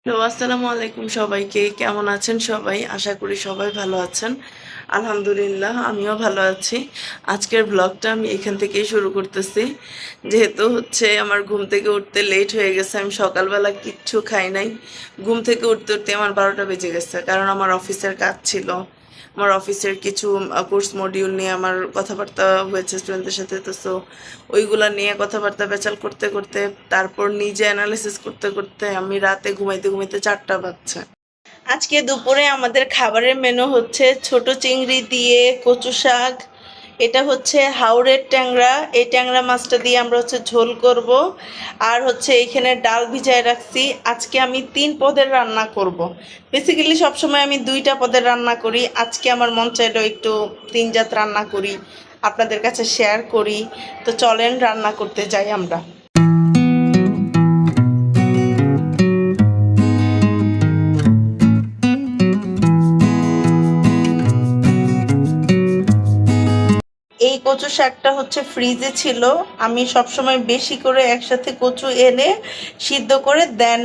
Hello, আসসালামু আলাইকুম সবাইকে। কেমন আছেন সবাই? আশা করি সবাই ভালো আছেন। আলহামদুলিল্লাহ আমিও ভালো আছি। আজকের ব্লগটা আমি এখান থেকেই শুরু করতেছি। যেহেতু আমার ঘুম থেকে উঠতে লেট হয়ে গেছে। আমি সকালবেলা কিচ্ছু খাই নাই। ঘুম থেকে উঠতে উঠতে আমার 12টা বেজে গেছে। কারণ আমার অফিসের কাজ ছিল। আমার অফিসের কিছু কোর্স মডিউল নিয়ে আমার কথাবার্তা হয়েছে স্টুডেন্টদের সাথে। তো ওইগুলা নিয়ে কথাবার্তা পেঁচাল করতে করতে তারপর নিজে অ্যানালিসিস করতে করতে আমি রাতে ঘুমাইতে ঘুমাইতে 4টা বাজছে। আজকে দুপুরে আমাদের খাবারের মেনু হচ্ছে ছোট চিংড়ি দিয়ে কচু শাক। এটা হচ্ছে হাওড়ের ট্যাংরা। এই ট্যাংরা মাছটা দিয়ে আমরা ঝোল করব। আর এইখানে ডাল ভিজায় রাখছি। আজকে আমি 3 পদের রান্না করব। বেসিক্যালি সবসময় আমি 2টা পদের রান্না করি। আজকে আমার মন চাইলো একটু 3 জাত রান্না করি, আপনাদের কাছে শেয়ার করি। তো চলেন রান্না করতে যাই আমরা। এই কচু শাকটা ফ্রিজে ছিল। আমি সবসময় বেশি করে একসাথে কচু এনে সিদ্ধ করে দেন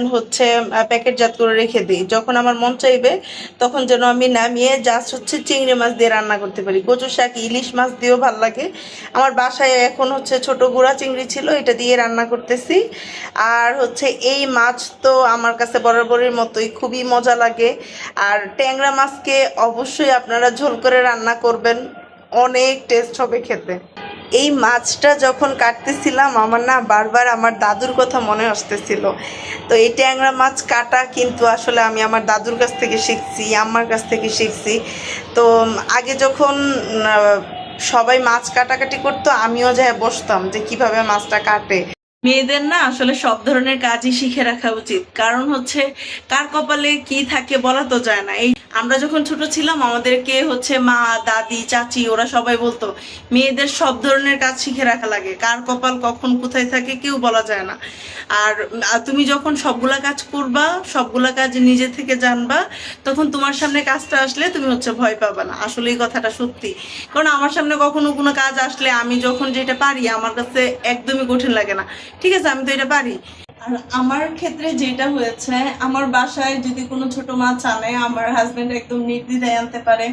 প্যাকেটজাত করে রেখে দিই। যখন আমার মন চাইবে তখন যেন আমি নামিয়ে জাস্ট চিংড়ি মাছ দিয়ে রান্না করতে পারি। কচু শাক ইলিশ মাছ দিয়েও ভাল লাগে। আমার বাসায় এখন ছোট গুঁড়া চিংড়ি ছিল, এটা দিয়ে রান্না করতেছি। আর এই মাছ তো আমার কাছে বরাবরের মতোই খুবই মজা লাগে। আর ট্যাংরা মাছকে অবশ্যই আপনারা ঝোল করে রান্না করবেন, অনেক টেস্ট হবে খেতে। এই মাছটা যখন কাটতেছিলাম আমার না বারবার আমার দাদুর কথা মনে আসতেছিল। তো এই ট্যাংরা মাছ কাটা কিন্তু আসলে আমি আমার দাদুর কাছ থেকে শিখছি, আম্মার কাছ থেকে শিখছি। তো আগে যখন সবাই মাছ কাটাকাটি করতো আমিও যাই বসতাম যে কিভাবে মাছটা কাটে। মেয়েদের না আসলে সব ধরনের কাজই শিখে রাখা উচিত। কারণ কার কপালে কি থাকে বলা তো যায় না। এই আমরা যখন ছোট ছিলাম আমাদেরকে মা, দাদি, চাচি ওরা সবাই বলতো মেয়েদের সব ধরনের কাজ শিখে রাখা লাগে। কার কপাল কখন কোথায় থাকে কেউ বলা যায় না। আর তুমি যখন সবগুলা কাজ করবা, সবগুলা কাজ নিজে থেকে জানবা, তখন তোমার সামনে কাজটা আসলে তুমি ভয় পাবা না। আসলে এই কথাটা সত্যি। কারণ আমার সামনে কখনো কোনো কাজ আসলে আমি যখন যেটা পারি আমার কাছে একদমই কঠিন লাগে না। ঠিক আছে, আমি তো এটা পারি। আর আমার ক্ষেত্রে যেটা হয়েছে, আমার বাসায় যদি কোনো ছোট মাছ আনে আমার হাজবেন্ড একদম নির্দ্বিধায় আনতে পারে।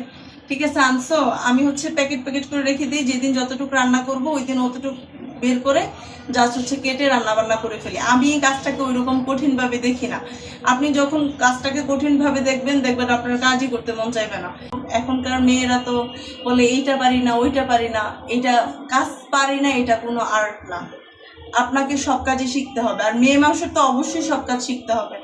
ঠিক আছে, আনছো, আমি প্যাকেট প্যাকেট করে রেখে দিই। যেদিন যতটুকু রান্না করব ওই দিন অতটুকু বের করে জাস্ট কেটে রান্না বান্না করে ফেলি। আমি এই কাজটাকে ওইরকম কঠিন ভাবে দেখি না। আপনি যখন কাজটাকে কঠিন ভাবে দেখবেন দেখবেন আপনার কাজই করতে মন চাইবে না। এখনকার মেয়েরা তো বলে এইটা পারি না, ওইটা পারি না। এটা কাজ পারি না, এটা কোনো আর্ট না। আপনাকে সব কাজই শিখতে হবে। আর মেয়ে মানুষের তো অবশ্যই সব কাজ শিখতে হবে।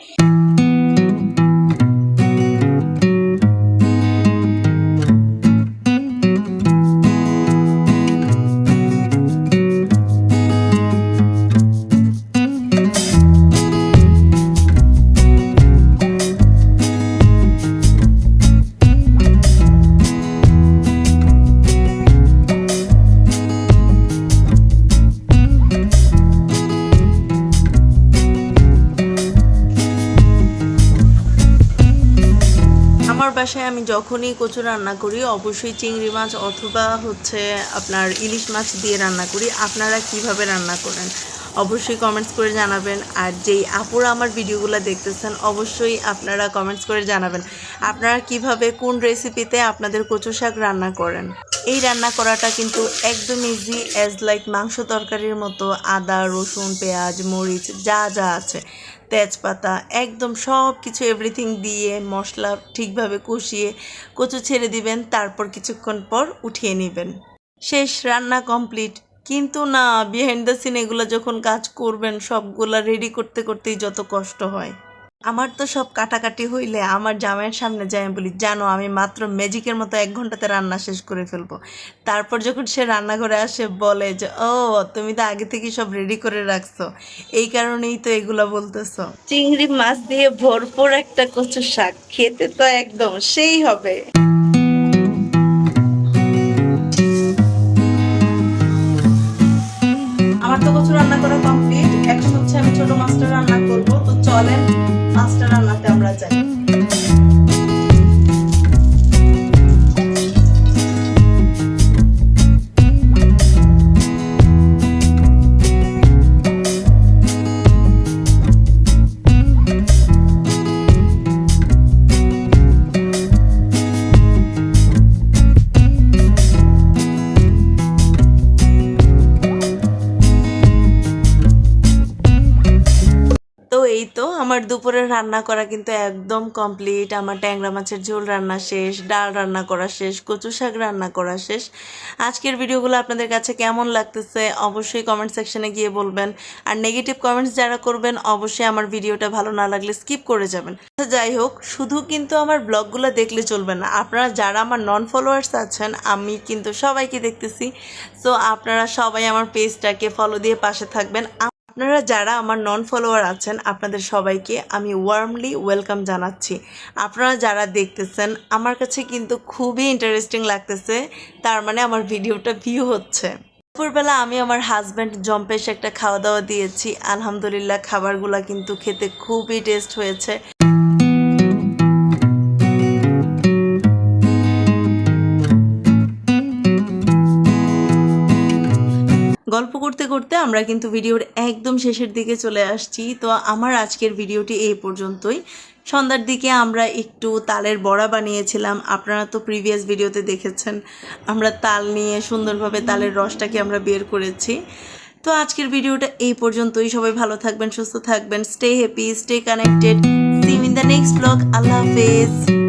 আমার বাসায় আমি যখনই কচু রান্না করি অবশ্যই চিংড়ি মাছ অথবা আপনার ইলিশ মাছ দিয়ে রান্না করি। আপনারা কিভাবে রান্না করেন অবশ্যই কমেন্টস করে জানাবেন। আর যেই আপুরা আমার ভিডিওগুলো দেখতেছেন অবশ্যই আপনারা কমেন্টস করে জানাবেন আপনারা কিভাবে কোন রেসিপিতে আপনাদের কচু শাক রান্না করেন। এই রান্না করাটা কিন্তু একদম ইজি, অ্যাজ লাইক মাংস তরকারির মতো। আদা, রসুন, পেঁয়াজ, মরিচ যা যা আছে, তেজপাতা, একদম সব কিছু এভরিথিং দিয়ে মশলা ঠিকভাবে কষিয়ে কচু ছেড়ে দিবেন। তারপর কিছুক্ষণ পর উঠিয়ে নেবেন, শেষ, রান্না কমপ্লিট। কিন্তু না, বিহাইন্ড দ্য সিন এগুলো যখন কাজ করবেন সবগুলা রেডি করতে করতেই যত কষ্ট হয়। আমার তো সব কাটাকাটি হইলে আমার জামাইয়ের সামনে যাই আমি বলি, জানো আমি মাত্র ম্যাজিকের মতো 1 ঘন্টাতে রান্না শেষ করে ফেলবো। তারপর যখন সে রান্নাঘরে আসে বলে যে ও তুমি তো আগে থেকে সব রেডি করে রাখছো, এই কারণেই তো এগুলা বলতেছো। চিংড়ি মাছ দিয়ে ভরপুর একটা কচু শাক খেতে তো একদম সেই হবে। আমার তো কচু রান্না করা কমপ্লিট। এখন আমি ছোট মাছটা রান্না করব। তো চলেন মাছটা রান্নাতে আমরা যাই। আমার দুপুরের রান্না করা কিন্তু একদম কমপ্লিট। আমার ট্যাংরা মাছের ঝোল রান্না শেষ, ডাল রান্না করা শেষ, কচু শাক রান্না করা শেষ। আজকের ভিডিওগুলো আপনাদের কাছে কেমন লাগতেছে অবশ্যই কমেন্ট সেকশনে গিয়ে বলবেন। আর নেগেটিভ কমেন্টস যারা করবেন অবশ্যই আমার ভিডিওটা ভালো না লাগলে স্কিপ করে যাবেন। যাই হোক, শুধু কিন্তু আমার ব্লগগুলো দেখলে চলবে না, আপনারা যারা আমার নন ফলোয়ার্স আছেন আমি কিন্তু সবাইকে দেখতেছি। সো আপনারা সবাই আমার পেজটাকে ফলো দিয়ে পাশে থাকবেন। আপনারা যারা আমার নন ফলোয়ার আছেন আপনাদের সবাইকে আমি ওয়ার্মলি ওয়েলকাম জানাচ্ছি। আপনারা যারা দেখতেছেন আমার কাছে কিন্তু খুবই ইন্টারেস্টিং লাগতেছে, তার মানে আমার ভিডিওটা ভিউ হচ্ছে। দুপুরবেলা আমি আমার হাজব্যান্ড জম্পেশ একটা খাওয়া দাওয়া দিয়েছি, আলহামদুলিল্লাহ খাবারগুলো কিন্তু খেতে খুবই টেস্ট হয়েছে। গল্প করতে করতে আমরা কিন্তু ভিডিওর একদম শেষের দিকে চলে আসছি। তো আমার আজকের ভিডিওটি এই পর্যন্তই। সন্ধ্যার দিকে আমরা একটু তালের বড়া বানিয়েছিলাম, আপনারা তো প্রিভিয়াস ভিডিওতে দেখেছেন আমরা তাল নিয়ে সুন্দরভাবে তালের রসটাকে আমরা বের করেছি। তো আজকের ভিডিওটা এই পর্যন্তই। সবাই ভালো থাকবেন, সুস্থ থাকবেন, stay happy, stay connected. See you in the next blog. আল্লাহ হাফেজ।